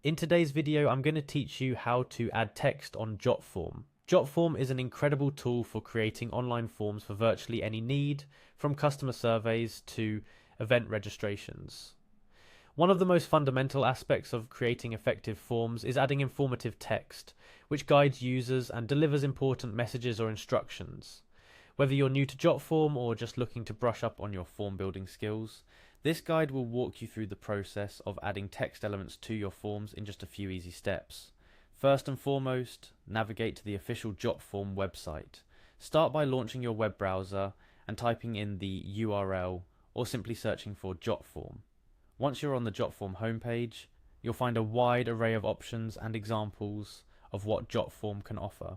In today's video, I'm going to teach you how to add text on Jotform. Jotform is an incredible tool for creating online forms for virtually any need, from customer surveys to event registrations. One of the most fundamental aspects of creating effective forms is adding informative text, which guides users and delivers important messages or instructions. Whether you're new to Jotform or just looking to brush up on your form building skills, this guide will walk you through the process of adding text elements to your forms in just a few easy steps. First and foremost, navigate to the official Jotform website. Start by launching your web browser and typing in the URL or simply searching for Jotform. Once you're on the Jotform homepage, you'll find a wide array of options and examples of what Jotform can offer.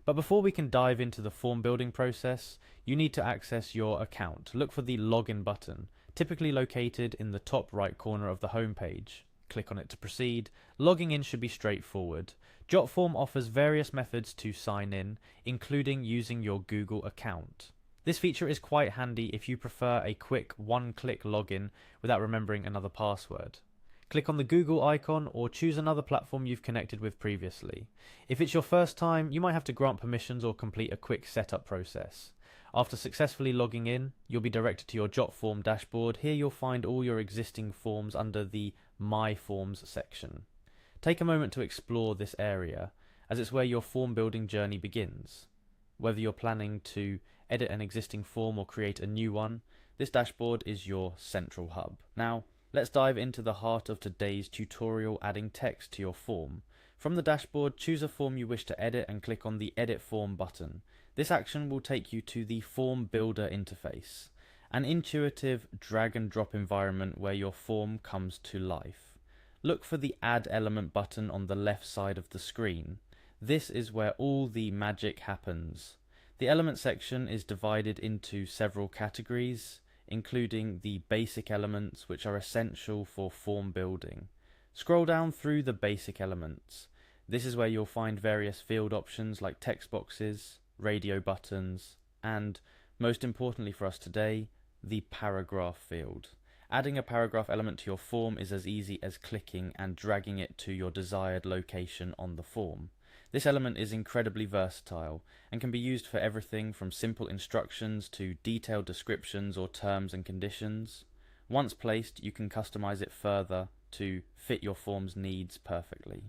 But before we can dive into the form building process, you need to access your account. Look for the login button, typically located in the top right corner of the homepage. Click on it to proceed. Logging in should be straightforward. Jotform offers various methods to sign in, including using your Google account. This feature is quite handy if you prefer a quick one-click login without remembering another password. Click on the Google icon or choose another platform you've connected with previously. If it's your first time, you might have to grant permissions or complete a quick setup process. After successfully logging in, you'll be directed to your Jotform dashboard. Here you'll find all your existing forms under the My Forms section. Take a moment to explore this area, as it's where your form building journey begins. Whether you're planning to edit an existing form or create a new one, this dashboard is your central hub. Now, let's dive into the heart of today's tutorial, adding text to your form. From the dashboard, choose a form you wish to edit and click on the Edit Form button. This action will take you to the Form Builder interface, an intuitive drag and drop environment where your form comes to life. Look for the Add Element button on the left side of the screen. This is where all the magic happens. The element section is divided into several categories, including the basic elements, which are essential for form building. Scroll down through the basic elements. This is where you'll find various field options like text boxes, radio buttons, and, most importantly for us today, the paragraph field. Adding a paragraph element to your form is as easy as clicking and dragging it to your desired location on the form. This element is incredibly versatile and can be used for everything from simple instructions to detailed descriptions or terms and conditions. Once placed, you can customize it further to fit your form's needs perfectly.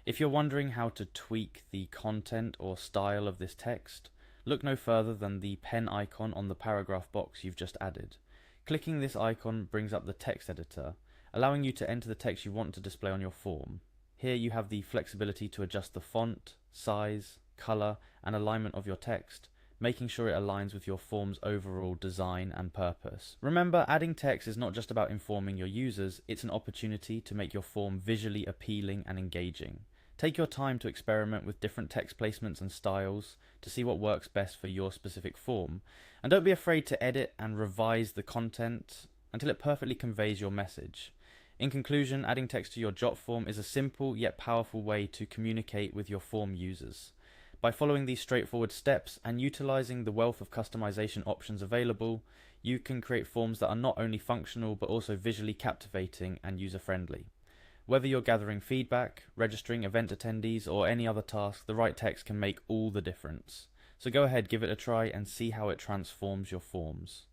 If you're wondering how to tweak the content or style of this text, look no further than the pen icon on the paragraph box you've just added. Clicking this icon brings up the text editor, allowing you to enter the text you want to display on your form. Here you have the flexibility to adjust the font, size, color, and alignment of your text, making sure it aligns with your form's overall design and purpose. Remember, adding text is not just about informing your users, it's an opportunity to make your form visually appealing and engaging. Take your time to experiment with different text placements and styles to see what works best for your specific form, and don't be afraid to edit and revise the content until it perfectly conveys your message. In conclusion, adding text to your Jotform is a simple yet powerful way to communicate with your form users. By following these straightforward steps and utilizing the wealth of customization options available, you can create forms that are not only functional but also visually captivating and user-friendly. Whether you're gathering feedback, registering event attendees, or any other task, the right text can make all the difference. So go ahead, give it a try and see how it transforms your forms.